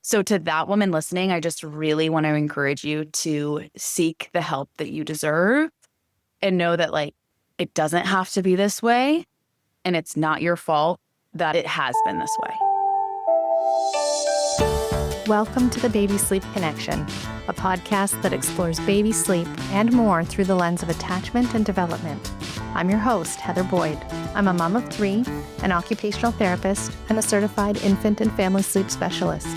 So to that woman listening, I just really want to encourage you to seek the help that you deserve and know that like it doesn't have to be this way and it's not your fault that it has been this way. Welcome to the Baby Sleep Connection, a podcast that explores baby sleep and more through the lens of attachment and development. I'm your host, Heather Boyd. I'm a mom of 3, an occupational therapist, and a certified infant and family sleep specialist.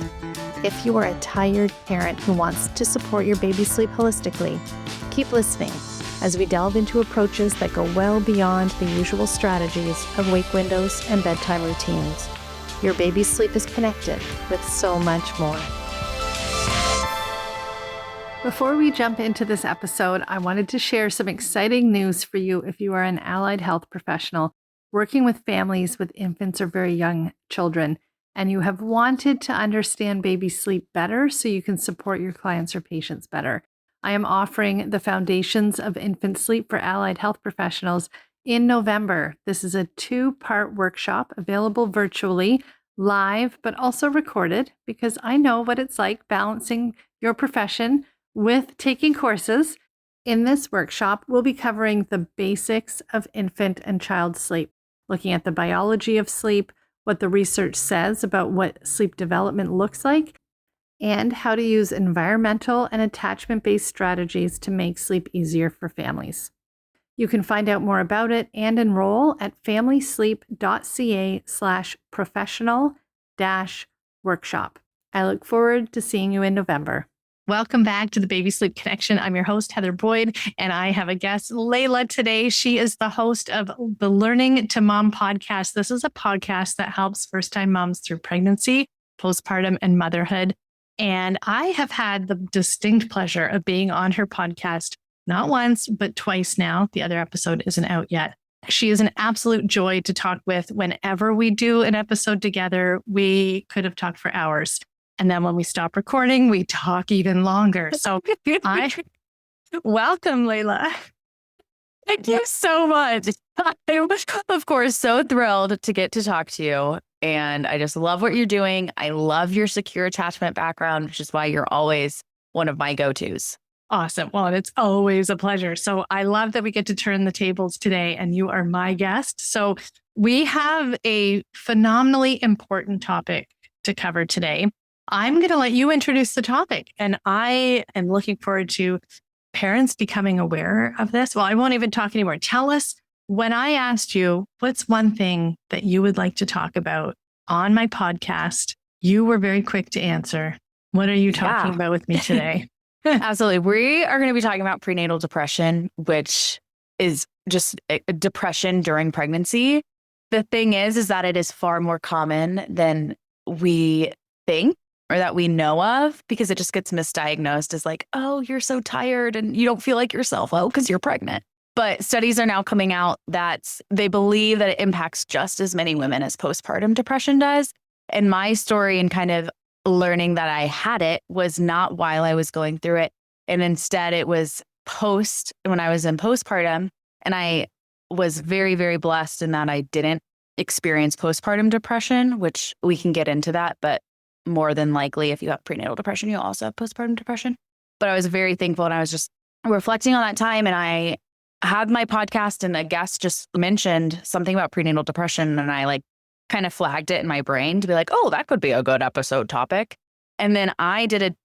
If you are a tired parent who wants to support your baby sleep holistically, keep listening as we delve into approaches that go well beyond the usual strategies of wake windows and bedtime routines. Your baby's sleep is connected with so much more. Before we jump into this episode, I wanted to share some exciting news for you if you are an allied health professional working with families with infants or very young children, and you have wanted to understand baby sleep better so you can support your clients or patients better. I am offering the Foundations of Infant Sleep for Allied Health Professionals in November. This is a 2-part workshop available virtually, live, but also recorded, because I know what it's like balancing your profession with taking courses. In this workshop, we'll be covering the basics of infant and child sleep, looking at the biology of sleep, what the research says about what sleep development looks like, and how to use environmental and attachment-based strategies to make sleep easier for families. You can find out more about it and enroll at familysleep.ca/professional-workshop. I look forward to seeing you in November. Welcome back to the Baby Sleep Connection. I'm your host, Heather Boyd, and I have a guest, Laila, today. She is the host of the Learning to Mom podcast. This is a podcast that helps first-time moms through pregnancy, postpartum, and motherhood. And I have had the distinct pleasure of being on her podcast not once, but twice now. The other episode isn't out yet. She is an absolute joy to talk with. Whenever we do an episode together, we could have talked for hours. And then when we stop recording, we talk even longer. So welcome, Laila. Thank you so much. I'm, of course, so thrilled to get to talk to you. And I just love what you're doing. I love your secure attachment background, which is why you're always one of my go-tos. Awesome. Well, it's always a pleasure. So I love that we get to turn the tables today and you are my guest. So we have a phenomenally important topic to cover today. I'm going to let you introduce the topic, and I am looking forward to parents becoming aware of this. Well, I won't even talk anymore. Tell us, when I asked you, what's one thing that you would like to talk about on my podcast? You were very quick to answer. What are you talking about with me today? Absolutely. We are going to be talking about prenatal depression, which is just a depression during pregnancy. The thing is that it is far more common than we think or that we know of, because it just gets misdiagnosed as like, oh, you're so tired and you don't feel like yourself. Oh, because you're pregnant. But studies are now coming out that they believe that it impacts just as many women as postpartum depression does. And my story and kind of learning that I had it was not while I was going through it. And instead it was when I was in postpartum. And I was very, very blessed in that I didn't experience postpartum depression, which we can get into that. But more than likely, if you have prenatal depression, you'll also have postpartum depression. But I was very thankful, and I was just reflecting on that time. And I had my podcast, and a guest just mentioned something about prenatal depression. And I kind of flagged it in my brain to be like, oh, that could be a good episode topic. And then I did a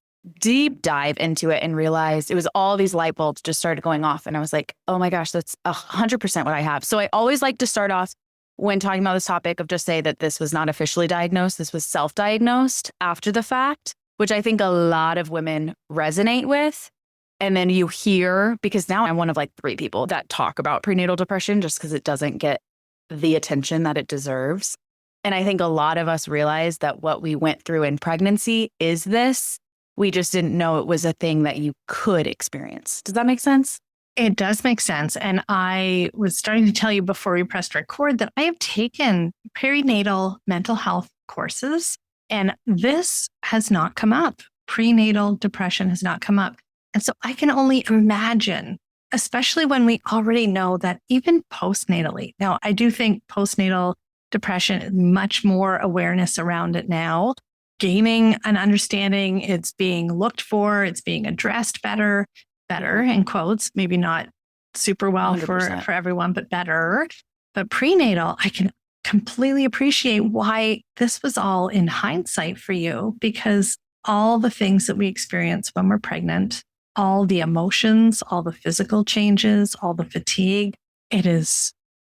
deep dive into it and realized it was all these light bulbs just started going off. And I was like, oh my gosh, that's 100% what I have. So I always like to start off when talking about this topic of just say that this was not officially diagnosed. This was self-diagnosed after the fact, which I think a lot of women resonate with. And then you hear, because now I'm one of 3 people that talk about prenatal depression just because it doesn't get the attention that it deserves. And I think a lot of us realize that what we went through in pregnancy is this. We just didn't know it was a thing that you could experience. Does that make sense? It does make sense. And I was starting to tell you before we pressed record that I have taken perinatal mental health courses, and this has not come up. Prenatal depression has not come up. And so I can only imagine, especially when we already know that even postnatally. Now, I do think postnatal depression, much more awareness around it now. gaining an understanding. It's being looked for. It's being addressed better in quotes, maybe not super well for 100%. everyone, but better. But prenatal, I can completely appreciate why this was all in hindsight for you, because all the things that we experience when we're pregnant, all the emotions, all the physical changes, all the fatigue, it is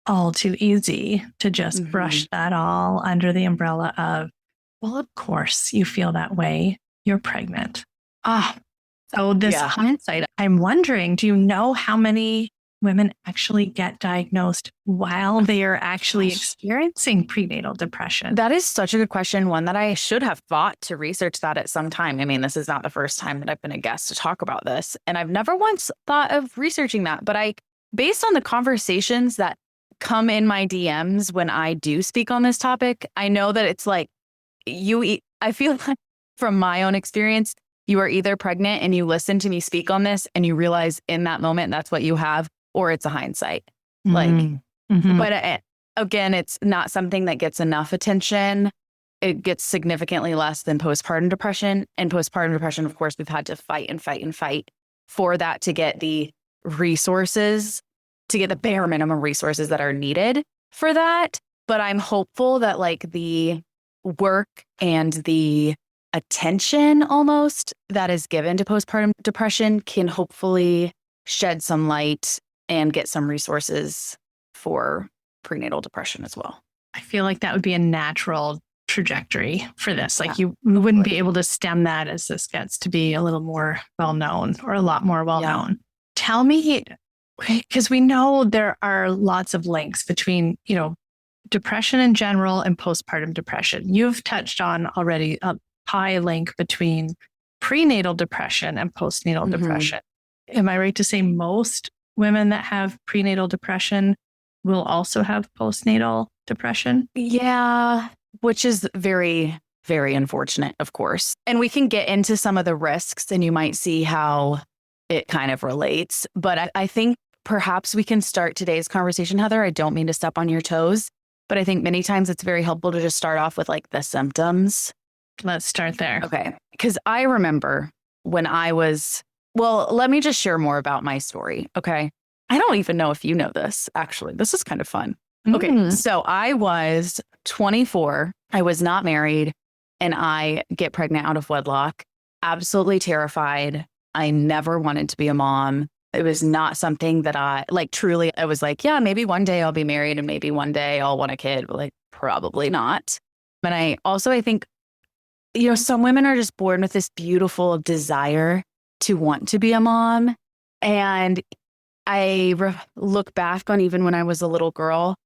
all too easy to just brush that all under the umbrella of, well, of course you feel that way. You're pregnant. So this hindsight, I'm wondering, do you know how many women actually get diagnosed while they are actually experiencing prenatal depression? That is such a good question. One that I should have thought to research that at some time. I mean, this is not the first time that I've been a guest to talk about this, and I've never once thought of researching that. But based on the conversations that come in my DMs when I do speak on this topic, I know that it's like I feel like from my own experience, you are either pregnant and you listen to me speak on this and you realize in that moment that's what you have, or it's a hindsight. But again, it's not something that gets enough attention. It gets significantly less than postpartum depression. And postpartum depression, of course, we've had to fight and fight and fight for that to get the resources, to get the bare minimum resources that are needed for that. But I'm hopeful that like the work and the attention almost that is given to postpartum depression can hopefully shed some light and get some resources for prenatal depression as well. I feel like that would be a natural trajectory for this. Like you wouldn't be able to stem that as this gets to be a little more well-known or a lot more well-known. Tell me, because we know there are lots of links between, depression in general and postpartum depression. You've touched on already a high link between prenatal depression and postnatal depression. Am I right to say most women that have prenatal depression will also have postnatal depression? Yeah, which is very, very unfortunate, of course. And we can get into some of the risks and you might see how it kind of relates. But I think perhaps we can start today's conversation, Heather. I don't mean to step on your toes, but I think many times it's very helpful to just start off with like the symptoms. Let's start there. Okay. Because I remember when let me just share more about my story. Okay. I don't even know if you know this, actually. This is kind of fun. Okay. So I was 24. I was not married and I get pregnant out of wedlock. Absolutely terrified. I never wanted to be a mom. It was not something that I was like, yeah, maybe one day I'll be married and maybe one day I'll want a kid, but like probably not. But I think, some women are just born with this beautiful desire to want to be a mom. And I look back on even when I was a little girl,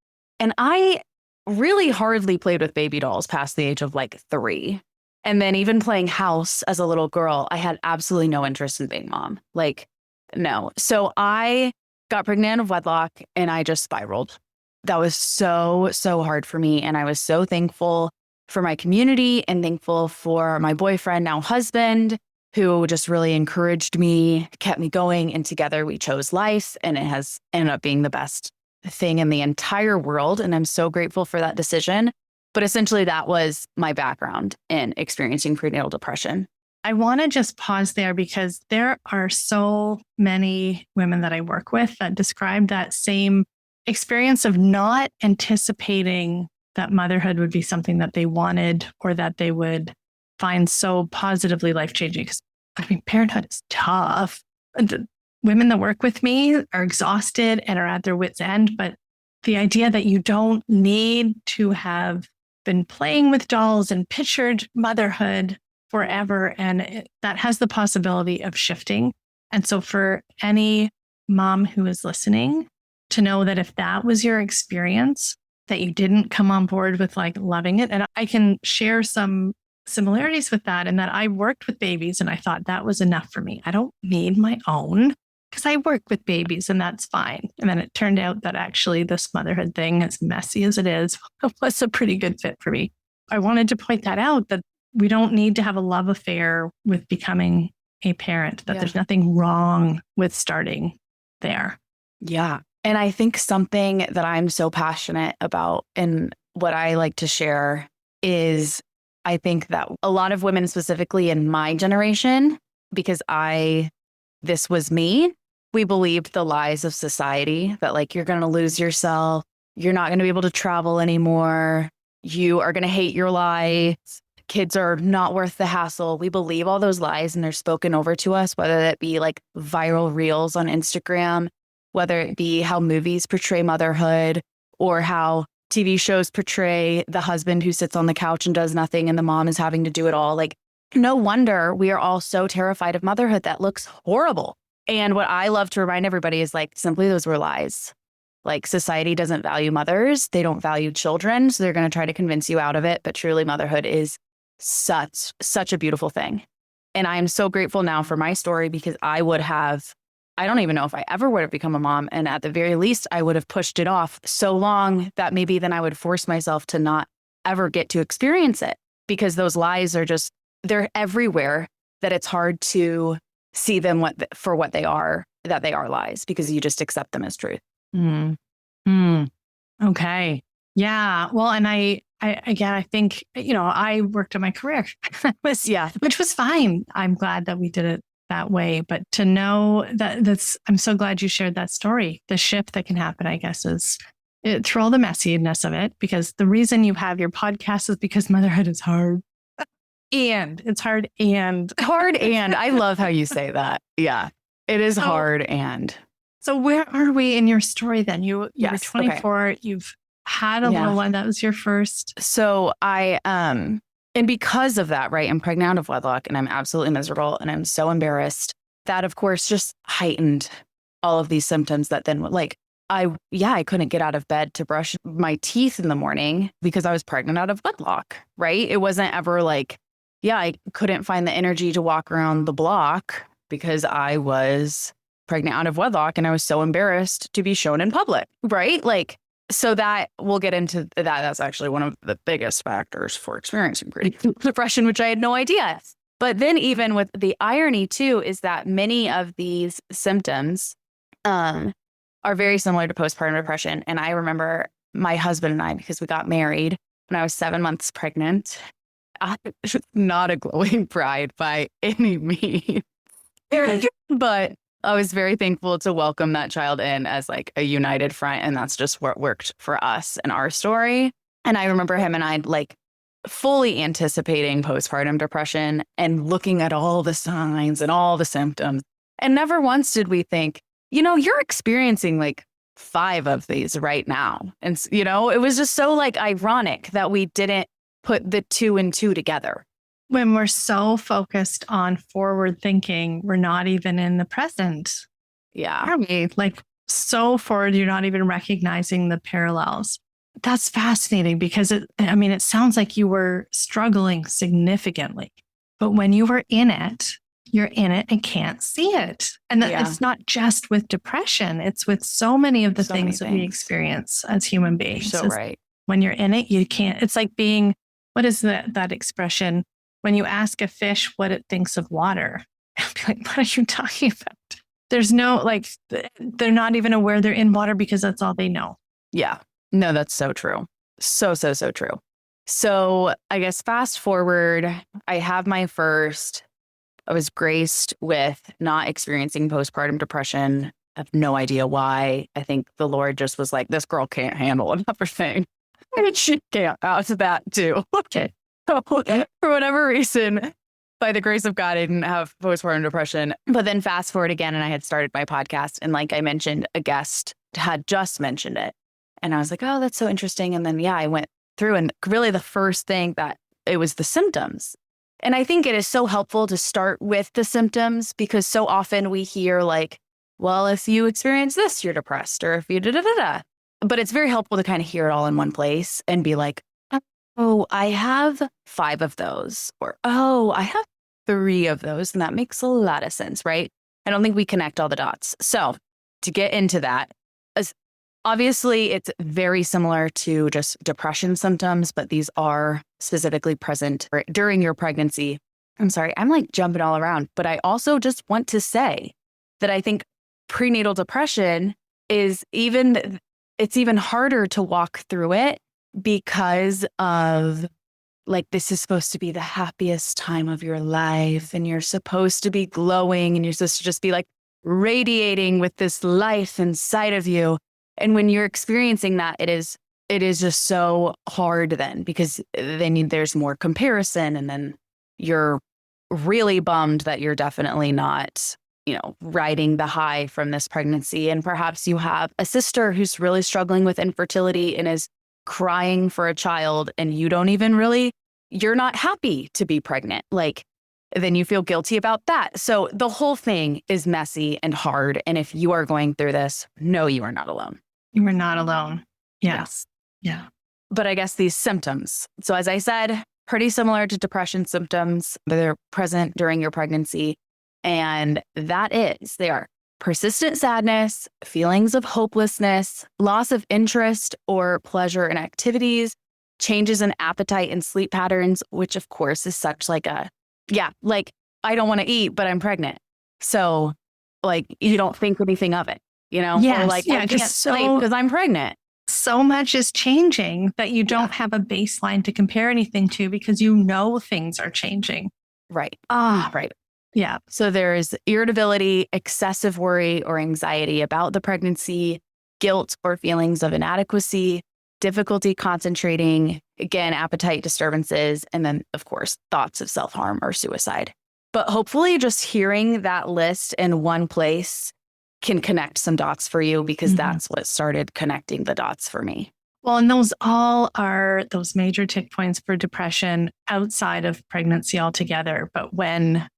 and I really hardly played with baby dolls past the age of like 3. And then even playing house as a little girl, I had absolutely no interest in being mom. Like, no. So I got pregnant out of wedlock and I just spiraled. That was so, so hard for me. And I was so thankful for my community and thankful for my boyfriend, now husband, who just really encouraged me, kept me going. And together we chose life, and it has ended up being the best thing in the entire world. And I'm so grateful for that decision. But essentially that was my background in experiencing prenatal depression. I want to just pause there because there are so many women that I work with that describe that same experience of not anticipating that motherhood would be something that they wanted or that they would find so positively life-changing. Because parenthood is tough. The women that work with me are exhausted and are at their wits' end. But the idea that you don't need to have been playing with dolls and pictured motherhood forever, and that has the possibility of shifting. And so for any mom who is listening, to know that if that was your experience, that you didn't come on board with like loving it. And I can share some similarities with that, in that I worked with babies and I thought that was enough for me. I don't need my own because I work with babies and that's fine. And then it turned out that actually this motherhood thing, as messy as it is, was a pretty good fit for me. I wanted to point that out, that we don't need to have a love affair with becoming a parent, that there's nothing wrong with starting there. Yeah. And I think something that I'm so passionate about and what I like to share is I think that a lot of women, specifically in my generation, because this was me, we believed the lies of society that like, you're going to lose yourself. You're not going to be able to travel anymore. You are going to hate your life. Kids are not worth the hassle. We believe all those lies and they're spoken over to us, whether that be like viral reels on Instagram, whether it be how movies portray motherhood or how TV shows portray the husband who sits on the couch and does nothing and the mom is having to do it all. Like, no wonder we are all so terrified of motherhood. That looks horrible. And what I love to remind everybody is like, simply those were lies. Like, society doesn't value mothers. They don't value children. So they're going to try to convince you out of it. But truly, motherhood is such a beautiful thing. And I am so grateful now for my story, because I don't even know if I ever would have become a mom. And at the very least, I would have pushed it off so long that maybe then I would force myself to not ever get to experience it, because those lies are they're everywhere, that it's hard to see them for what they are, that they are lies, because you just accept them as truth. Mm. Mm. Okay. Yeah. Well, and I think, I worked on my career, which was fine. I'm glad that we did it that way. But to know I'm so glad you shared that story. The shift that can happen, I guess, is through all the messiness of it, because the reason you have your podcast is because motherhood is hard. And it's hard and I love how you say that. Yeah, it is hard. And so where are we in your story then? You were 24, okay. You've had a little one. That was your first. So and because of that, right, I'm pregnant out of wedlock and I'm absolutely miserable and I'm so embarrassed. That, of course, just heightened all of these symptoms that then like, I couldn't get out of bed to brush my teeth in the morning because I was pregnant out of wedlock, right? It wasn't ever like, I couldn't find the energy to walk around the block because I was pregnant out of wedlock and I was so embarrassed to be shown in public, right? Like, so that we'll get into that. That's actually one of the biggest factors for experiencing prenatal depression, which I had no idea. But then even with the irony too, is that many of these symptoms are very similar to postpartum depression. And I remember my husband and I, because we got married when I was 7 months pregnant, I was not a glowing bride by any means, but I was very thankful to welcome that child in as like a united front. And that's just what worked for us and our story. And I remember him and I like fully anticipating postpartum depression and looking at all the signs and all the symptoms. And never once did we think, you're experiencing like 5 of these right now. And, it was just so like ironic that we didn't put the 2 and 2 together. When we're so focused on forward thinking, we're not even in the present. Yeah. Are we? Like so forward, you're not even recognizing the parallels. That's fascinating because it sounds like you were struggling significantly, but when you were in it, you're in it and can't see it. And it's not just with depression. It's with so many of the things that we experience as human beings. So right. When you're in it, you can't, it's like being, what is that expression? When you ask a fish what it thinks of water, I'll be like, what are you talking about? There's no, they're not even aware they're in water because that's all they know. Yeah. No, that's so true. So true. So I guess fast forward, I was graced with not experiencing postpartum depression. I have no idea why. I think the Lord just was like, this girl can't handle another thing. And she can't out of that too. Okay. So for whatever reason, by the grace of God, I didn't have postpartum depression. But then fast forward again, and I had started my podcast. And like I mentioned, a guest had just mentioned it. And I was like, oh, that's so interesting. And then, I went through and really the first thing that it was the symptoms. And I think it is so helpful to start with the symptoms because so often we hear like, well, if you experience this, you're depressed, or if you da-da-da-da. But it's very helpful to kind of hear it all in one place and be like, oh, I have 5 of those, or, oh, I have 3 of those. And that makes a lot of sense, right? I don't think we connect all the dots. So to get into that, obviously it's very similar to just depression symptoms, but these are specifically present during your pregnancy. I'm sorry, I'm like jumping all around, but I also just want to say that I think prenatal depression it's even harder to walk through it because of like this is supposed to be the happiest time of your life and you're supposed to be glowing and you're supposed to just be like radiating with this life inside of you. And when you're experiencing that, it is just so hard then, because then there's more comparison, and then you're really bummed that you're definitely not, riding the high from this pregnancy. And perhaps you have a sister who's really struggling with infertility and is crying for a child, and you don't even you're not happy to be pregnant. Like, then you feel guilty about that. So the whole thing is messy and hard. And if you are going through this, no, you are not alone. You are not alone. Yes. Yeah. But I guess these symptoms. So as I said, pretty similar to depression symptoms. They're present during your pregnancy. And they are persistent sadness, feelings of hopelessness, loss of interest or pleasure in activities, changes in appetite and sleep patterns, which of course is such like I don't want to eat, but I'm pregnant. So like, you don't think anything of it, Yes, or like, I can't sleep because I'm pregnant. So much is changing that you don't have a baseline to compare anything to, because things are changing. Right. Right. Yeah. So there's irritability, excessive worry or anxiety about the pregnancy, guilt or feelings of inadequacy, difficulty concentrating, again, appetite disturbances, and then, of course, thoughts of self-harm or suicide. But hopefully just hearing that list in one place can connect some dots for you, because that's what started connecting the dots for me. Well, and those all are those major tick points for depression outside of pregnancy altogether. But when,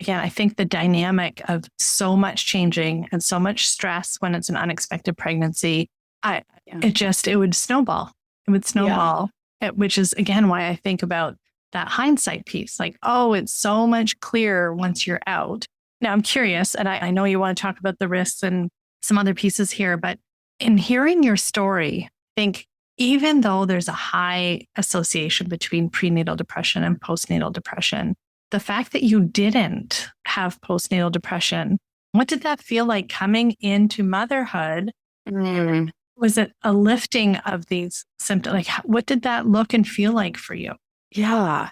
again, I think the dynamic of so much changing and so much stress when it's an unexpected pregnancy, it would snowball. It would snowball, which is, again, why I think about that hindsight piece. Like, oh, it's so much clearer once you're out. Now, I'm curious, and I know you want to talk about the risks and some other pieces here, but in hearing your story, I think even though there's a high association between prenatal depression and postnatal depression, the fact that you didn't have postnatal depression, what did that feel like coming into motherhood? Was it a lifting of these symptoms? Like, what did that look and feel like for you? Yeah.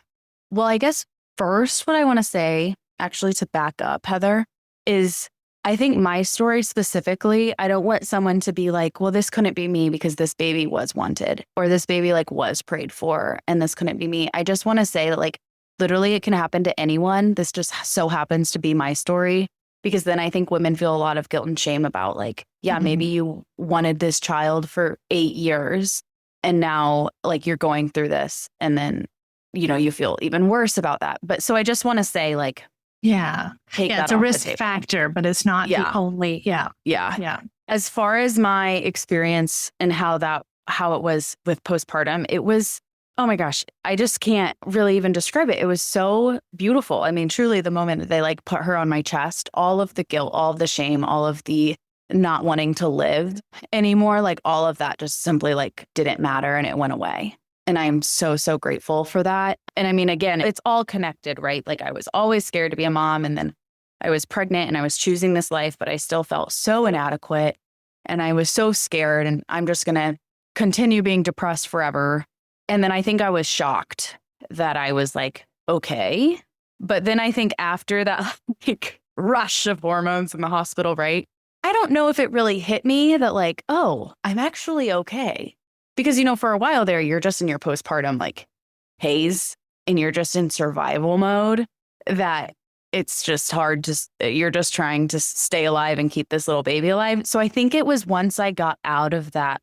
Well, I guess first, what I want to say, actually, to back up, Heather, is I think my story specifically, I don't want someone to be like, well, this couldn't be me because this baby was wanted, or this baby was prayed for, and this couldn't be me. I just want to say that literally it can happen to anyone. This just so happens to be my story, because then I think women feel a lot of guilt and shame about maybe you wanted this child for 8 years and now you're going through this, and then, you feel even worse about that. But so I just want to say it's a risk factor, but it's not the only. Yeah. As far as my experience and how it was with postpartum, it was, oh my gosh, I just can't really even describe it. It was so beautiful. I mean, truly, the moment that they put her on my chest, all of the guilt, all of the shame, all of the not wanting to live anymore, all of that just simply didn't matter, and it went away. And I am so, so grateful for that. And I mean, again, it's all connected, right? I was always scared to be a mom, and then I was pregnant and I was choosing this life, but I still felt so inadequate, and I was so scared, and I'm just going to continue being depressed forever. And then I think I was shocked that I was okay. But then I think after that rush of hormones in the hospital, right? I don't know if it really hit me that oh, I'm actually okay. Because, for a while there, you're just in your postpartum haze, and you're just in survival mode, that it's just hard you're just trying to stay alive and keep this little baby alive. So I think it was once I got out of that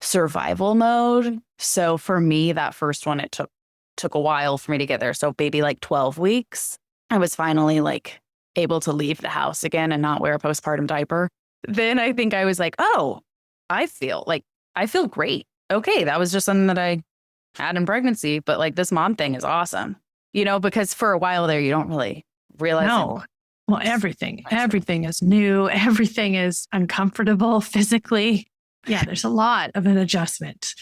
survival mode. So for me, that first one, it took a while for me to get there. So maybe 12 weeks, I was finally able to leave the house again and not wear a postpartum diaper. Then I think I was oh, I feel great. Okay, that was just something that I had in pregnancy, but this mom thing is awesome, because for a while there, you don't really realize. No. Well, everything is new. Everything is uncomfortable physically. Yeah, there's a lot of an adjustment.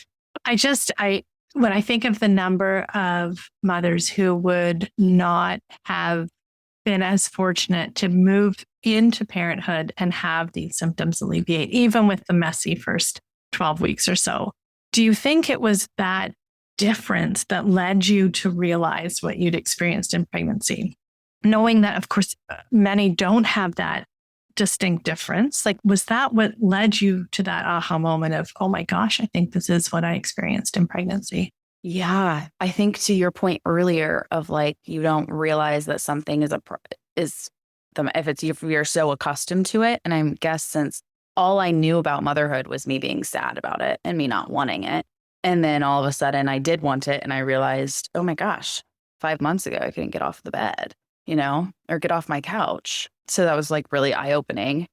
When I think of the number of mothers who would not have been as fortunate to move into parenthood and have these symptoms alleviate, even with the messy first 12 weeks or so. Do you think it was that difference that led you to realize what you'd experienced in pregnancy? Knowing that, of course, many don't have that distinct difference. Like, was that what led you to that aha moment of, oh my gosh, I think this is what I experienced in pregnancy? Yeah. I think to your point earlier of like, you don't realize that something is if you're so accustomed to it. And I guess since all I knew about motherhood was me being sad about it and me not wanting it. And then all of a sudden I did want it. And I realized, oh my gosh, 5 months ago, I couldn't get off the bed, or get off my couch. So that was like really eye-opening.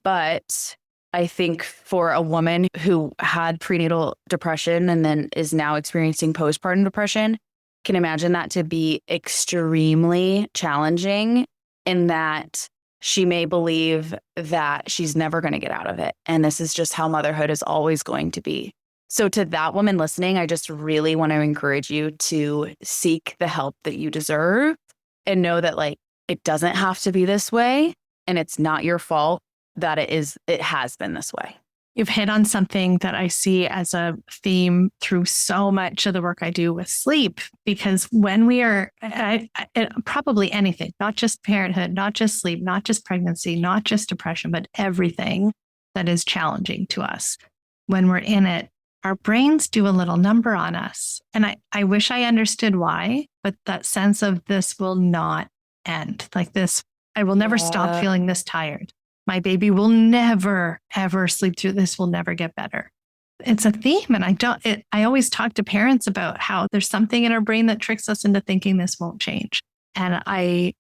But I think for a woman who had prenatal depression and then is now experiencing postpartum depression, can imagine that to be extremely challenging in that she may believe that she's never going to get out of it. And this is just how motherhood is always going to be. So to that woman listening, I just really want to encourage you to seek the help that you deserve and know that like it doesn't have to be this way and it's not your fault that it has been this way. You've hit on something that I see as a theme through so much of the work I do with sleep, because when we are probably anything, not just parenthood, not just sleep, not just pregnancy, not just depression, but everything that is challenging to us, when we're in it, our brains do a little number on us. And I wish I understood why, but that sense of this will not end like this. I will never stop feeling this tired. My baby will never, ever sleep through this, will never get better. It's a theme. And I always talk to parents about how there's something in our brain that tricks us into thinking this won't change. And I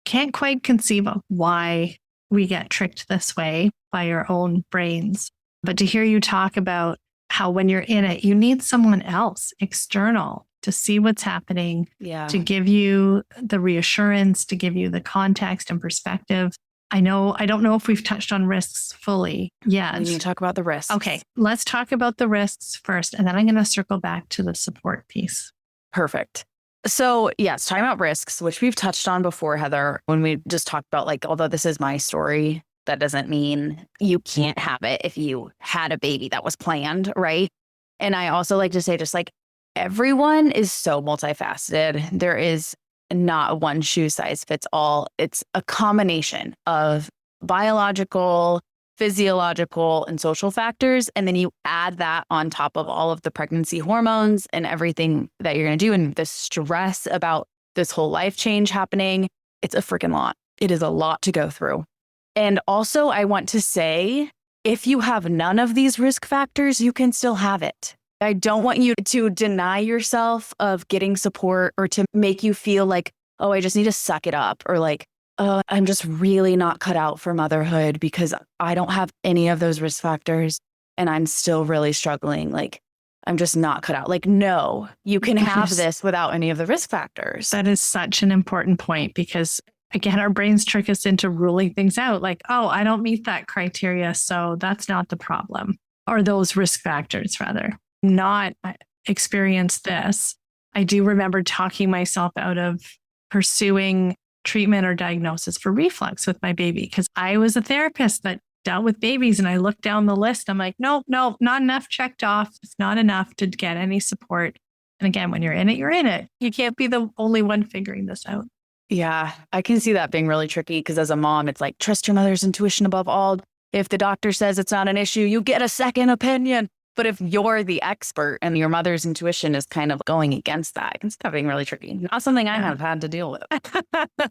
can't quite conceive of why we get tricked this way by our own brains. But to hear you talk about how when you're in it, you need someone else external to see what's happening, to give you the reassurance, to give you the context and perspective. I don't know if we've touched on risks fully yet. We need to talk about the risks. Okay, let's talk about the risks first, and then I'm going to circle back to the support piece. Perfect. So yes, talking about risks, which we've touched on before, Heather, when we just talked about like, although this is my story, that doesn't mean you can't have it if you had a baby that was planned, right? And I also like to say just like everyone is so multifaceted. There is not one shoe size fits all. It's a combination of biological, physiological, and social factors. And then you add that on top of all of the pregnancy hormones and everything that you're going to do and the stress about this whole life change happening. It's a freaking lot. It is a lot to go through. And also, I want to say, if you have none of these risk factors, you can still have it. I don't want you to deny yourself of getting support or to make you feel like, oh, I just need to suck it up, or like, oh, I'm just really not cut out for motherhood because I don't have any of those risk factors and I'm still really struggling. Like, I'm just not cut out. Like, no, you can have this without any of the risk factors. That is such an important point because, again, our brains trick us into ruling things out. Like, oh, I don't meet that criteria, so that's not the problem. Or those risk factors, rather. Not experience this. I do remember talking myself out of pursuing treatment or diagnosis for reflux with my baby because I was a therapist that dealt with babies and I looked down the list. I'm like, nope, not enough checked off. It's not enough to get any support. And again, when you're in it, you're in it. You can't be the only one figuring this out. Yeah, I can see that being really tricky because as a mom, it's like, trust your mother's intuition above all. If the doctor says it's not an issue, you get a second opinion. But if you're the expert and your mother's intuition is kind of going against that, it can start being really tricky. Not something I have had to deal with.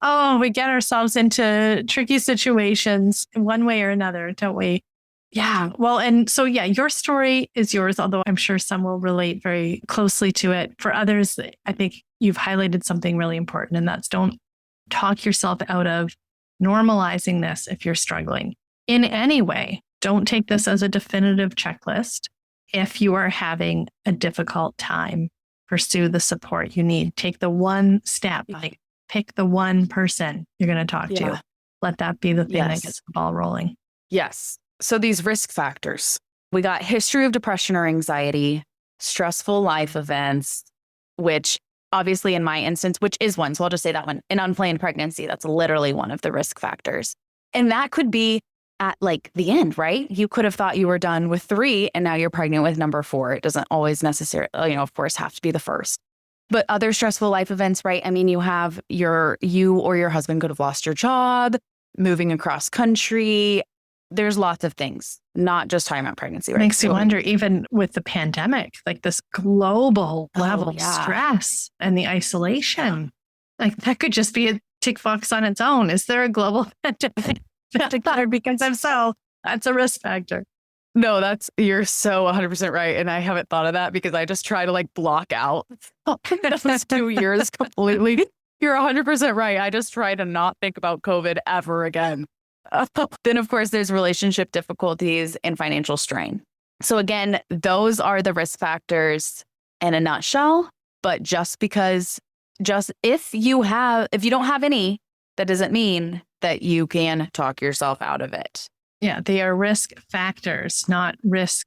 Oh, we get ourselves into tricky situations one way or another, don't we? Yeah. Well, and so, your story is yours, although I'm sure some will relate very closely to it. For others, I think you've highlighted something really important, and that's don't talk yourself out of normalizing this if you're struggling in any way. Don't take this as a definitive checklist. If you are having a difficult time, pursue the support you need. Take the one step, like pick the one person you're going to talk to. Let that be the thing that gets the ball rolling. Yes. So these risk factors, we got history of depression or anxiety, stressful life events, which obviously in my instance, which is one. So I'll just say that one, an unplanned pregnancy. That's literally one of the risk factors. And that could be at like the end, right? You could have thought you were done with 3 and now you're pregnant with number 4. It doesn't always necessarily, of course, have to be the first. But other stressful life events, right? I mean, you or your husband could have lost your job, moving across country. There's lots of things, not just talking about pregnancy, right? Makes you wonder, even with the pandemic, like this global level of stress and the isolation, like that could just be a tick box on its own. Is there a global pandemic declared? Because if so, that's a risk factor. No, you're so 100% right. And I haven't thought of that because I just try to like block out those 2 years completely. You're 100% right. I just try to not think about COVID ever again. Then, of course, there's relationship difficulties and financial strain. So again, those are the risk factors in a nutshell. But if you don't have any, that doesn't mean that you can talk yourself out of it. Yeah, they are risk factors, not risk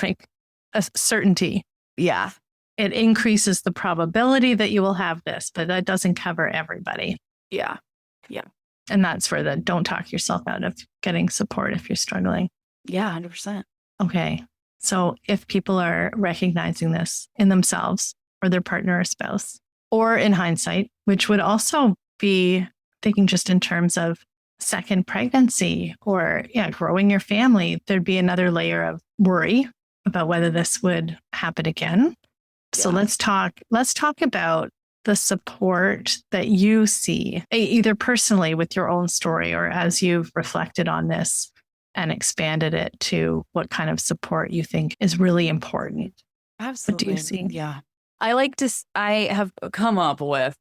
like a certainty. Yeah. It increases the probability that you will have this, but that doesn't cover everybody. Yeah. Yeah. And that's for the don't talk yourself out of getting support if you're struggling. Yeah, 100%. Okay. So if people are recognizing this in themselves or their partner or spouse, or in hindsight, which would also be thinking just in terms of second pregnancy or growing your family, there'd be another layer of worry about whether this would happen again. Yeah. So let's talk about the support that you see, either personally with your own story or as you've reflected on this and expanded it to what kind of support you think is really important. Absolutely. What do you see? Yeah. I have come up with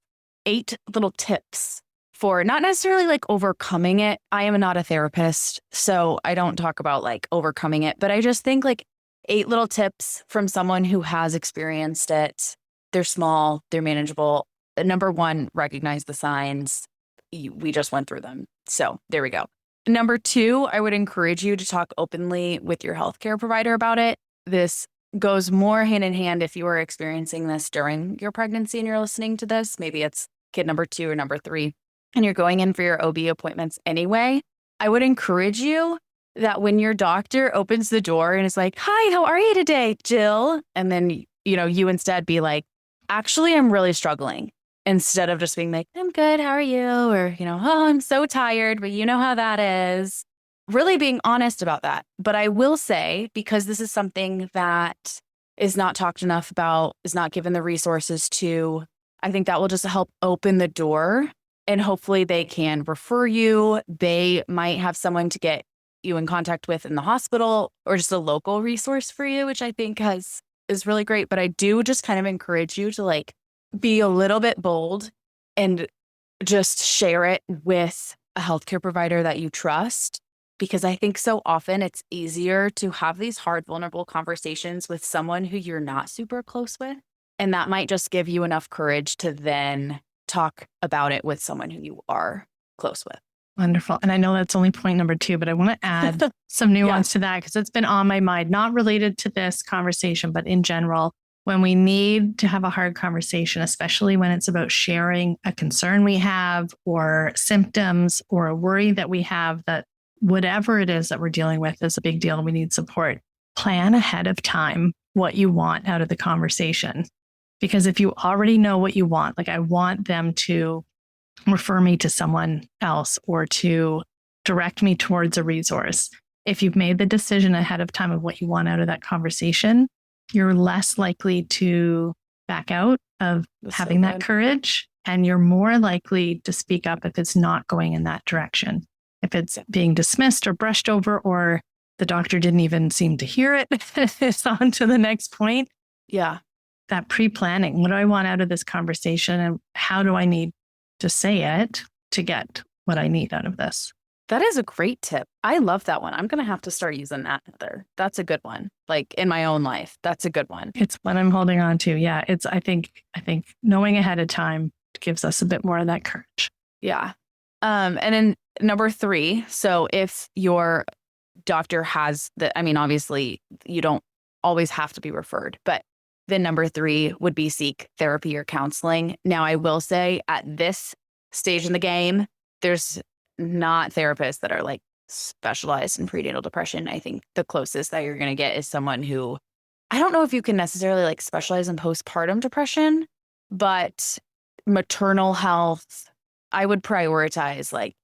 8 little tips for not necessarily like overcoming it. I am not a therapist, so I don't talk about like overcoming it, but I just think like 8 little tips from someone who has experienced it. They're small, they're manageable. Number 1, recognize the signs. We just went through them. So there we go. Number 2, I would encourage you to talk openly with your healthcare provider about it. This goes more hand in hand if you are experiencing this during your pregnancy and you're listening to this. Maybe it's kid number 2 or number 3, and you're going in for your OB appointments anyway. I would encourage you that when your doctor opens the door and is like, "Hi, how are you today, Jill?" And then, you instead be like, "Actually, I'm really struggling." Instead of just being like, "I'm good, how are you?" Or, "Oh, I'm so tired," but you know how that is. Really being honest about that. But I will say, because this is something that is not talked enough about, is not given the resources to, I think that will just help open the door, and hopefully they can refer you. They might have someone to get you in contact with in the hospital or just a local resource for you, which I think is really great. But I do just kind of encourage you to like be a little bit bold and just share it with a healthcare provider that you trust, because I think so often it's easier to have these hard, vulnerable conversations with someone who you're not super close with. And that might just give you enough courage to then talk about it with someone who you are close with. Wonderful. And I know that's only point number 2, but I want to add some nuance to that because it's been on my mind, not related to this conversation, but in general, when we need to have a hard conversation, especially when it's about sharing a concern we have or symptoms or a worry that we have, that whatever it is that we're dealing with is a big deal and we need support. Plan ahead of time what you want out of the conversation. Because if you already know what you want, like I want them to refer me to someone else or to direct me towards a resource. If you've made the decision ahead of time of what you want out of that conversation, you're less likely to back out of having that courage, and you're more likely to speak up if it's not going in that direction. If it's being dismissed or brushed over, or the doctor didn't even seem to hear it, it's on to the next point. Yeah. That pre-planning, what do I want out of this conversation and how do I need to say it to get what I need out of this? That is a great tip. I love that one. I'm going to have to start using that, Heather. That's a good one. Like in my own life, that's a good one. It's what I'm holding on to. Yeah. I think knowing ahead of time gives us a bit more of that courage. Yeah. And then number 3. So if your doctor has obviously you don't always have to be referred, but then number 3 would be seek therapy or counseling. Now, I will say at this stage in the game, there's not therapists that are like specialized in prenatal depression. I think the closest that you're going to get is someone who, I don't know if you can necessarily like specialize in postpartum depression, but maternal health, I would prioritize like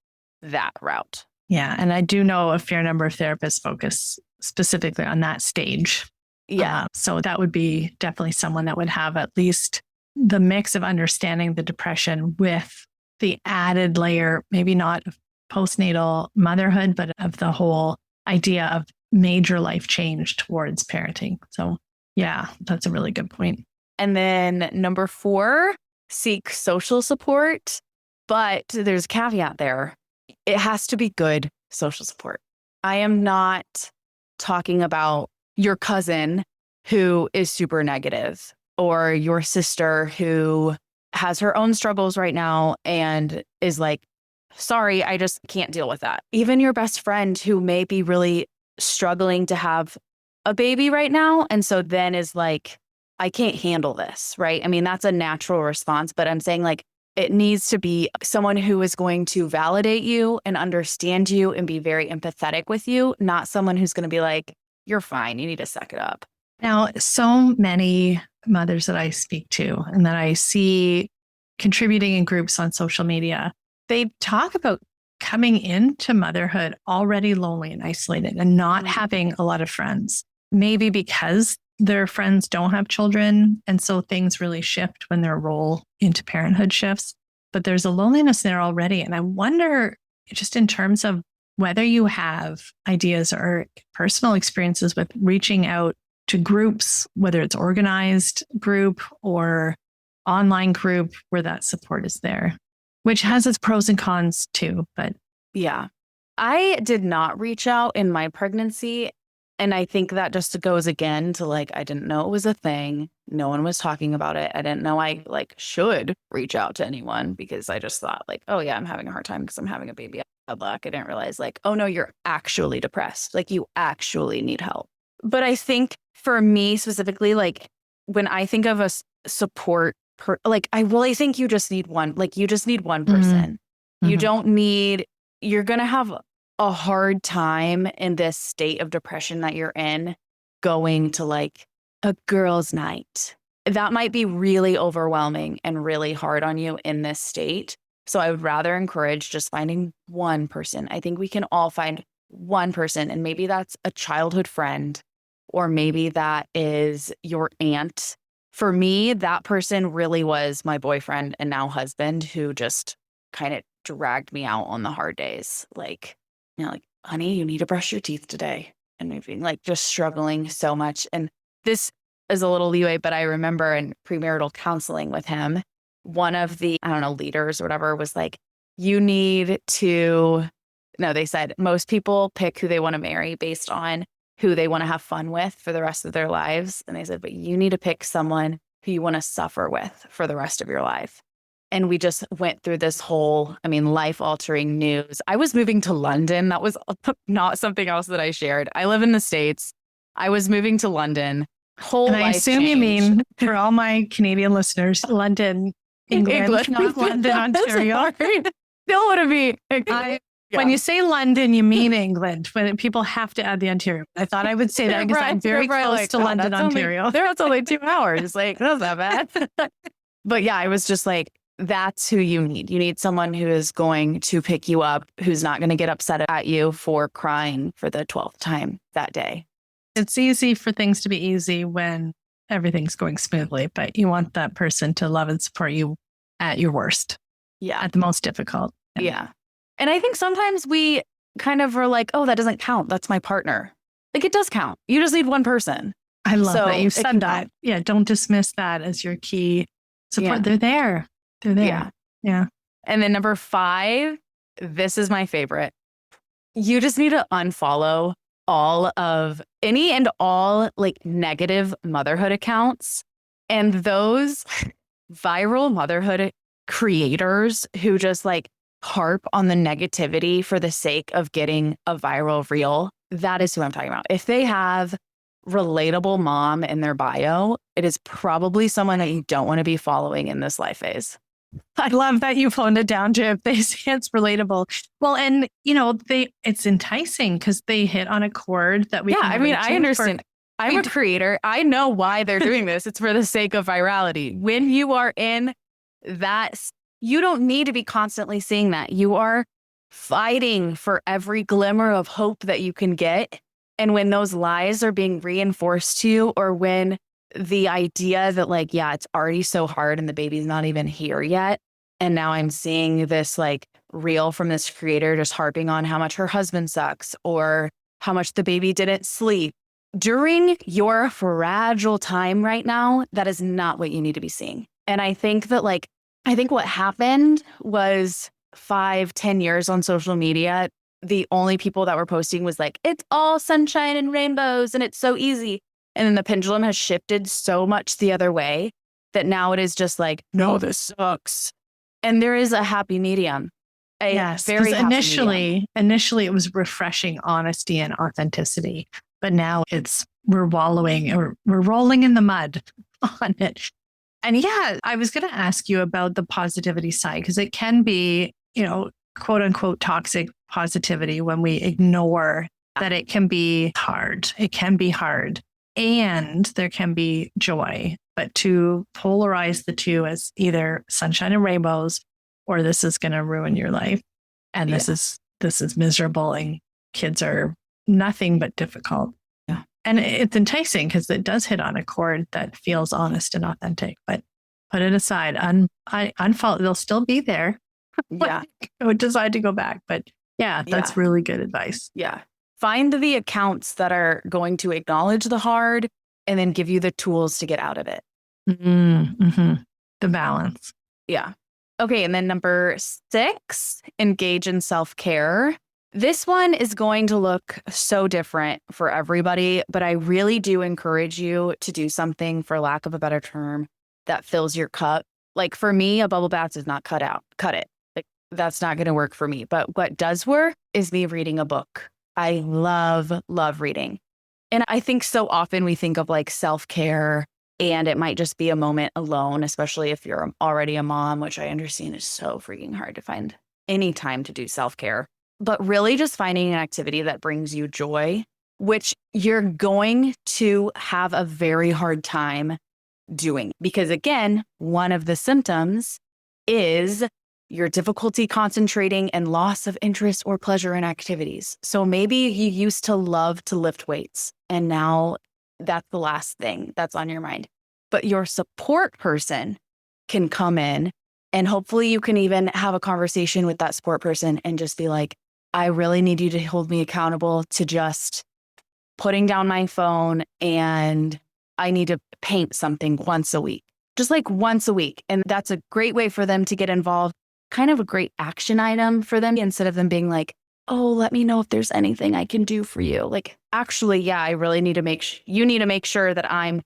that route. Yeah. And I do know a fair number of therapists focus specifically on that stage. Yeah. So that would be definitely someone that would have at least the mix of understanding the depression with the added layer, maybe not of postnatal motherhood, but of the whole idea of major life change towards parenting. So yeah, that's a really good point. And then number 4, seek social support. But there's a caveat there. It has to be good social support. I am not talking about your cousin who is super negative or your sister who has her own struggles right now and is like, sorry, I just can't deal with that. Even your best friend who may be really struggling to have a baby right now. And so then is like, I can't handle this, right? I mean, that's a natural response, but I'm saying like, it needs to be someone who is going to validate you and understand you and be very empathetic with you, not someone who's going to be like, you're fine, you need to suck it up. Now, so many mothers that I speak to and that I see contributing in groups on social media, they talk about coming into motherhood already lonely and isolated and not having a lot of friends, maybe because their friends don't have children. And so things really shift when their role into parenthood shifts. But there's a loneliness there already. And I wonder, just in terms of whether you have ideas or personal experiences with reaching out to groups, whether it's organized group or online group where that support is there, which has its pros and cons too. But yeah, I did not reach out in my pregnancy. And I think that just goes again to like, I didn't know it was a thing. No one was talking about it. I didn't know I like should reach out to anyone because I just thought like, oh yeah, I'm having a hard time because I'm having a baby. Bad luck. I didn't realize like, oh no, you're actually depressed. Like you actually need help. But I think for me specifically, like when I think of a support, I think you just need one, like you just need one person. You don't need, you're going to have a hard time in this state of depression that you're in going to like a girls' night. That might be really overwhelming and really hard on you in this state. So I would rather encourage just finding one person. I think we can all find one person, and maybe that's a childhood friend, or maybe that is your aunt. For me, that person really was my boyfriend and now husband who just kind of dragged me out on the hard days. Like, you know, like, honey, you need to brush your teeth today. And me being like just struggling so much. And this is a little leeway, but I remember in premarital counseling with him, one of the, leaders or whatever was like, they said most people pick who they want to marry based on who they want to have fun with for the rest of their lives. And they said, but you need to pick someone who you want to suffer with for the rest of your life. And we just went through this whole, life-altering news. I was moving to London. That was not something else that I shared. I live in the States. I was moving to London. And I assume you mean, for all my Canadian listeners, London, England. Not London, Ontario. Still want to be. When you say London, you mean England. When people have to add the Ontario. I thought I would say that because I'm very close to London, Ontario. That's only 2 hours. Like, that's not bad. But yeah, I was just like, that's who you need. You need someone who is going to pick you up, who's not going to get upset at you for crying for the 12th time that day. It's easy for things to be easy when everything's going smoothly, but you want that person to love and support you at your worst. Yeah. At the most difficult. Yeah. And I think sometimes we kind of are like, oh, that doesn't count. That's my partner. Like it does count. You just need one person. I love that you said that. Yeah. Don't dismiss that as your key support. Yeah. They're there. They're there. Yeah. Yeah. And then number 5, this is my favorite. You just need to unfollow all of any and all like negative motherhood accounts and those viral motherhood creators who just like harp on the negativity for the sake of getting a viral reel. That is who I'm talking about. If they have relatable mom in their bio, it is probably someone that you don't want to be following in this life phase. I love that you phoned it down to if they say it's relatable. Well, and it's enticing because they hit on a chord that we Yeah, can I mean, relate I to understand. I'm a creator. I know why they're doing this. It's for the sake of virality. When you are in that, you don't need to be constantly seeing that. You are fighting for every glimmer of hope that you can get. And when those lies are being reinforced to you, or when the idea that like, yeah, it's already so hard and the baby's not even here yet. And now I'm seeing this like reel from this creator just harping on how much her husband sucks or how much the baby didn't sleep. During your fragile time right now, that is not what you need to be seeing. And I think that I think what happened was 5-10 years on social media, the only people that were posting was like, it's all sunshine and rainbows and it's so easy. And then the pendulum has shifted so much the other way that now it is just like, no, this sucks. And there is a happy medium. Yes, Very because happy medium. initially it was refreshing honesty and authenticity, but now we're wallowing or we're rolling in the mud on it. And yeah, I was going to ask you about the positivity side because it can be, quote unquote toxic positivity when we ignore that it can be hard. It can be hard and there can be joy, but to polarize the two as either sunshine and rainbows or this is going to ruin your life and this is miserable and kids are nothing but difficult. Yeah. And it's enticing because it does hit on a chord that feels honest and authentic, but put it aside. Unfollow, they'll still be there. Yeah. I would decide to go back, but that's really good advice. Yeah. Find the accounts that are going to acknowledge the hard and then give you the tools to get out of it. Mm-hmm. The balance. Yeah. Okay. And then number 6, engage in self-care. This one is going to look so different for everybody, but I really do encourage you to do something, for lack of a better term, that fills your cup. Like for me, a bubble bath does not cut it. Like that's not going to work for me. But what does work is me reading a book. I love reading. And I think so often we think of like self-care and it might just be a moment alone, especially if you're already a mom, which I understand is so freaking hard to find any time to do self-care. But really just finding an activity that brings you joy, which you're going to have a very hard time doing. Because again, one of the symptoms is your difficulty concentrating and loss of interest or pleasure in activities. So maybe you used to love to lift weights and now that's the last thing that's on your mind. But your support person can come in and hopefully you can even have a conversation with that support person and just be like, I really need you to hold me accountable to just putting down my phone and I need to paint something once a week, just like once a week. And that's a great way for them to get involved, kind of a great action item for them instead of them being like, oh, let me know if there's anything I can do for you. Like, actually, yeah, I really need to you need to make sure that I'm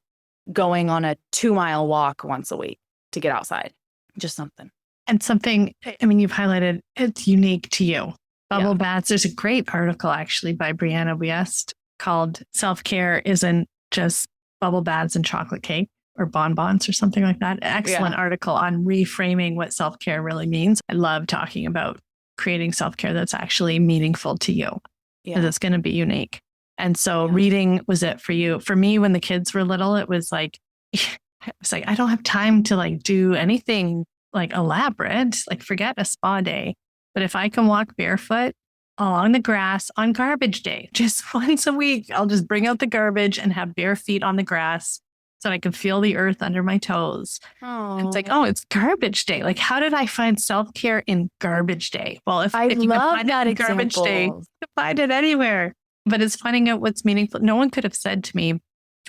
going on a 2-mile walk once a week to get outside. Just something. And something, I mean, you've highlighted it's unique to you. Bubble baths. There's a great article actually by Brianna Wiest called Self-Care Isn't Just Bubble Baths and Chocolate Cake or bonbons or something like that. Excellent article on reframing what self-care really means. I love talking about creating self-care that's actually meaningful to you because it's going to be unique. And so reading was it for you. For me, when the kids were little, it was like, I don't have time to like do anything like elaborate, like forget a spa day. But if I can walk barefoot along the grass on garbage day, just once a week, I'll just bring out the garbage and have bare feet on the grass so I can feel the earth under my toes. It's like, it's garbage day. Like, how did I find self-care in garbage day? Well, if you can find it in garbage day, you can find it anywhere. But it's finding out what's meaningful. No one could have said to me,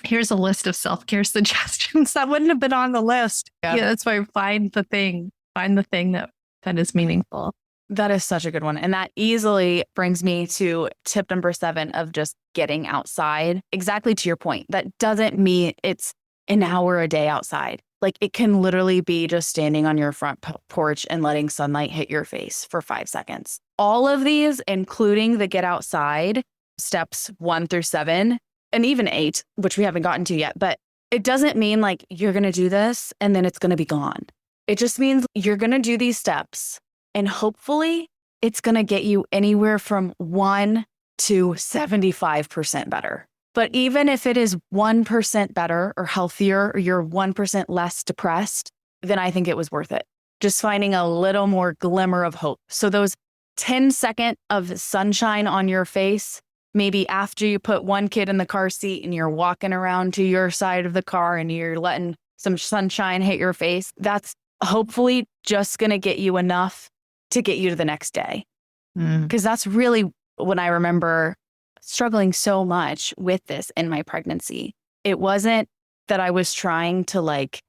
here's a list of self-care suggestions. That wouldn't have been on the list. Yeah, that's why I find the thing that is meaningful. That is such a good one. And that easily brings me to tip number 7 of just getting outside. Exactly to your point. That doesn't mean it's an hour a day outside. Like it can literally be just standing on your front porch and letting sunlight hit your face for 5 seconds. All of these, including the get outside steps 1 through 7 and even 8, which we haven't gotten to yet, but it doesn't mean like you're going to do this and then it's going to be gone. It just means you're going to do these steps, and hopefully it's going to get you anywhere from 1 to 75% better. But even if it is 1% better or healthier, or you're 1% less depressed, then I think it was worth it. Just finding a little more glimmer of hope. So those 10 seconds of sunshine on your face, maybe after you put one kid in the car seat and you're walking around to your side of the car and you're letting some sunshine hit your face, that's hopefully just going to get you enough to get you to the next day. Because that's really when I remember struggling so much with this in my pregnancy. It wasn't that I was trying to like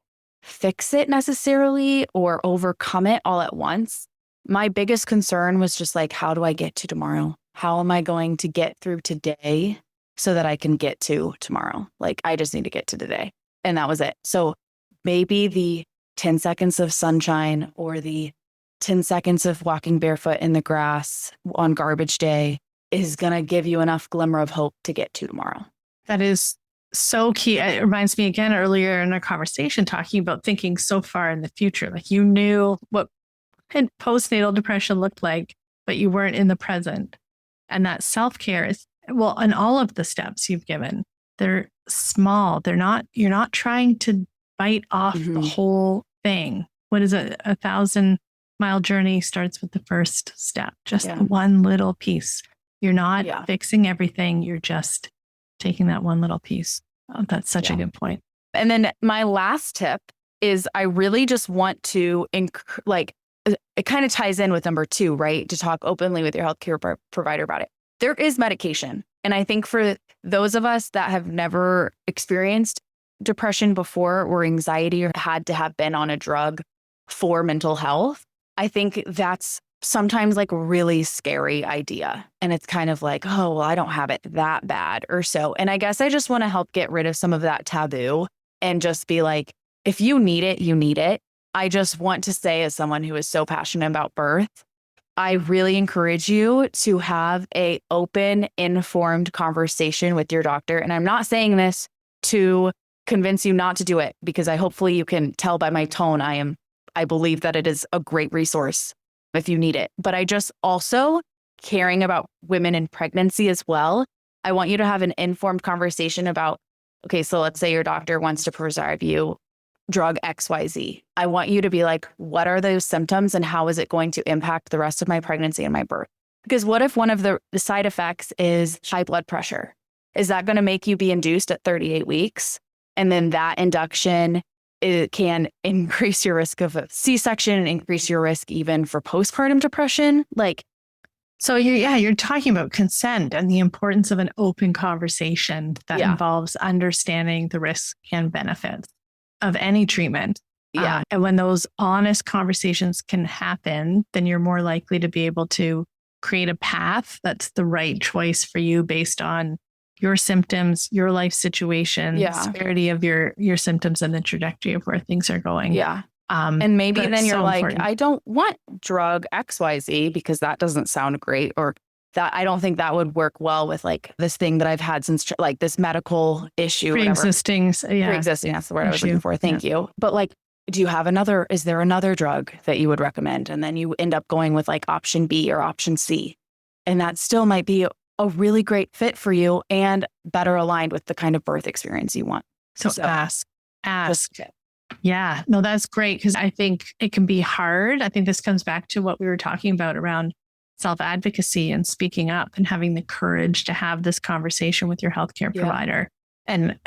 fix it necessarily or overcome it all at once. My biggest concern was just like, how do I get to tomorrow? How am I going to get through today so that I can get to tomorrow? Like, I just need to get to today. And that was it. So maybe the 10 seconds of sunshine or the 10 seconds of walking barefoot in the grass on garbage day is going to give you enough glimmer of hope to get to tomorrow. That is so key. It reminds me again earlier in our conversation talking about thinking so far in the future. Like you knew what postnatal depression looked like, but you weren't in the present. And that self-care is, well, and all of the steps you've given, they're small. You're not trying to bite off the whole thing. What is it? 1,000-mile journey starts with the first step, just one little piece. You're not fixing everything. You're just taking that one little piece. Oh, that's such a good point. And then my last tip is I really just want to, it kind of ties in with number 2, right? To talk openly with your healthcare provider about it. There is medication. And I think for those of us that have never experienced depression before or anxiety or had to have been on a drug for mental health, I think that's sometimes like a really scary idea. And it's kind of like, oh, well, I don't have it that bad or so. And I guess I just want to help get rid of some of that taboo and just be like, if you need it, you need it. I just want to say, as someone who is so passionate about birth, I really encourage you to have a open, informed conversation with your doctor. And I'm not saying this to convince you not to do it, because hopefully you can tell by my tone, I believe that it is a great resource if you need it. But I just also, caring about women in pregnancy as well, I want you to have an informed conversation about, okay, so let's say your doctor wants to prescribe you drug XYZ. I want you to be like, what are those symptoms and how is it going to impact the rest of my pregnancy and my birth? Because what if one of the side effects is high blood pressure? Is that going to make you be induced at 38 weeks? And then that induction, it can increase your risk of a C-section and increase your risk even for postpartum depression. So you're talking about consent and the importance of an open conversation that involves understanding the risks and benefits of any treatment. And when those honest conversations can happen, then you're more likely to be able to create a path that's the right choice for you based on your symptoms, your life situation, severity of your symptoms, and the trajectory of where things are going. And maybe then you're so like, important. I don't want drug XYZ because that doesn't sound great, or that I don't think that would work well with like this thing that I've had since like this medical issue. Pre-existing. Pre-existing, that's the word I was looking for. Thank you. But like, is there another drug that you would recommend? And then you end up going with like option B or option C. And that still might be a really great fit for you and better aligned with the kind of birth experience you want. So ask. Yeah, no, that's great, because I think it can be hard. I think this comes back to what we were talking about around self-advocacy and speaking up and having the courage to have this conversation with your healthcare provider and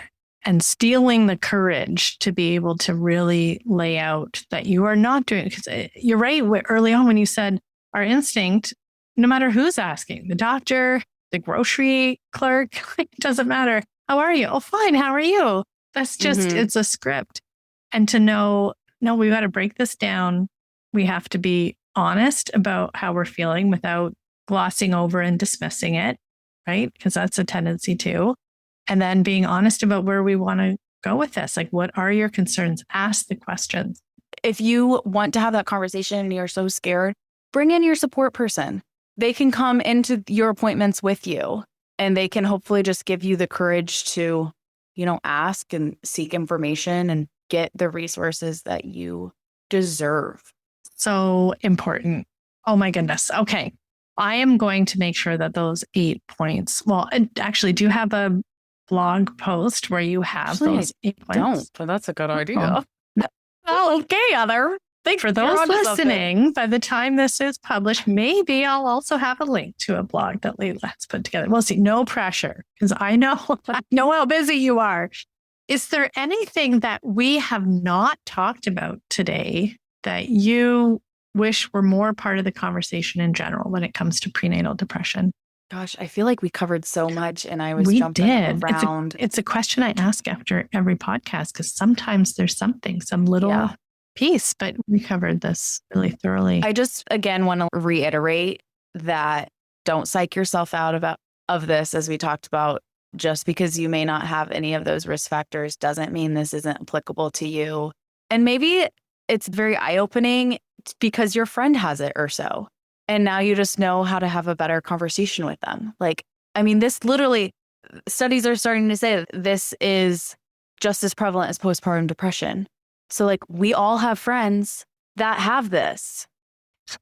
stealing the courage to be able to really lay out that you are not doing it. Because you're right, early on when you said our instinct, no matter who's asking, the doctor, the grocery clerk, it doesn't matter. How are you? Oh, fine. How are you? That's just, it's a script. And to know, no, we got to break this down. We have to be honest about how we're feeling without glossing over and dismissing it, right? Because that's a tendency too. And then being honest about where we want to go with this. Like, what are your concerns? Ask the questions. If you want to have that conversation and you're so scared, bring in your support person. They can come into your appointments with you, and they can hopefully just give you the courage to, ask and seek information and get the resources that you deserve. So important. Oh my goodness. Okay. I am going to make sure that those 8 points, well, actually, do you have a blog post where you have those 8 points? Don't, but that's a good idea. Oh, okay, Heather. For those listening, by the time this is published, maybe I'll also have a link to a blog that Laila has put together. We'll see. No pressure, because I know how busy you are. Is there anything that we have not talked about today that you wish were more part of the conversation in general when it comes to prenatal depression? Gosh, I feel like we covered so much and I was jumping around. It's a question I ask after every podcast because sometimes there's some little piece, but we covered this really thoroughly. I just, again, want to reiterate that don't psych yourself out of this, as we talked about. Just because you may not have any of those risk factors doesn't mean this isn't applicable to you. And maybe it's very eye-opening because your friend has it or so. And now you just know how to have a better conversation with them. Like, I mean, this literally, studies are starting to say that this is just as prevalent as postpartum depression. So like, we all have friends that have this.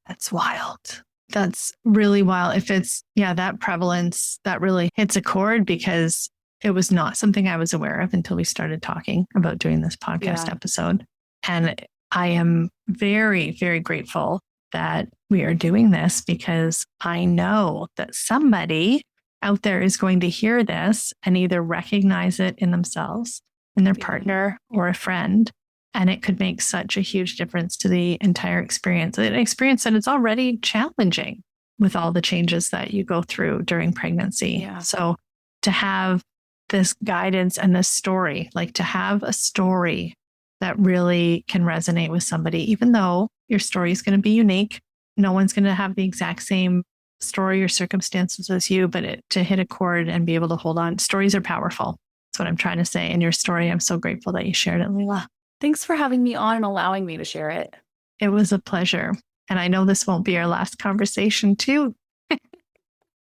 That's wild. That's really wild. If it's, that prevalence, that really hits a chord because it was not something I was aware of until we started talking about doing this podcast episode. And I am very, very grateful that we are doing this because I know that somebody out there is going to hear this and either recognize it in themselves, in their partner or a friend. And it could make such a huge difference to the entire experience. An experience that is already challenging with all the changes that you go through during pregnancy. Yeah. So to have this guidance and this story, like to have a story that really can resonate with somebody, even though your story is going to be unique. No one's going to have the exact same story or circumstances as you, but to hit a chord and be able to hold on. Stories are powerful. That's what I'm trying to say. And your story, I'm so grateful that you shared it, Laila. Thanks for having me on and allowing me to share it. It was a pleasure. And I know this won't be our last conversation too.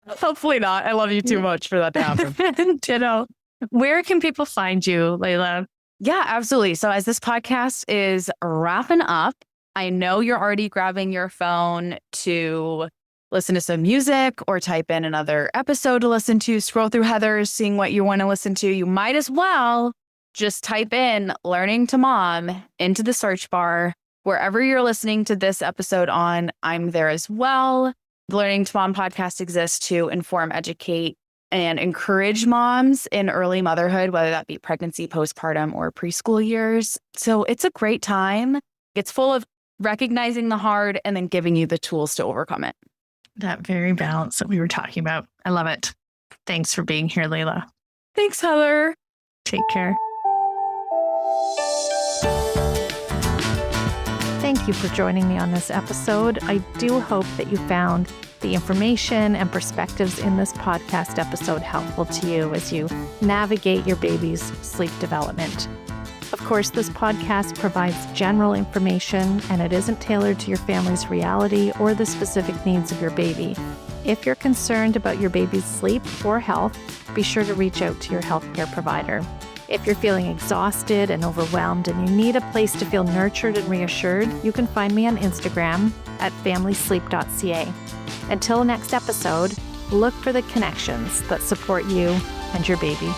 Hopefully not. I love you too much for that to happen. Ditto. Where can people find you, Laila? Yeah, absolutely. So as this podcast is wrapping up, I know you're already grabbing your phone to listen to some music or type in another episode to listen to, scroll through Heather's, seeing what you want to listen to. You might as well just type in Learning to Mom into the search bar. Wherever you're listening to this episode on, I'm there as well. The Learning to Mom podcast exists to inform, educate, and encourage moms in early motherhood, whether that be pregnancy, postpartum, or preschool years. So it's a great time. It's full of recognizing the hard and then giving you the tools to overcome it. That very balance that we were talking about. I love it. Thanks for being here, Laila. Thanks, Heather. Take care. Thank you for joining me on this episode. I do hope that you found the information and perspectives in this podcast episode helpful to you as you navigate your baby's sleep development. Of course, this podcast provides general information and it isn't tailored to your family's reality or the specific needs of your baby. If you're concerned about your baby's sleep or health, be sure to reach out to your healthcare provider. If you're feeling exhausted and overwhelmed and you need a place to feel nurtured and reassured, you can find me on Instagram at familysleep.ca. Until next episode, look for the connections that support you and your baby.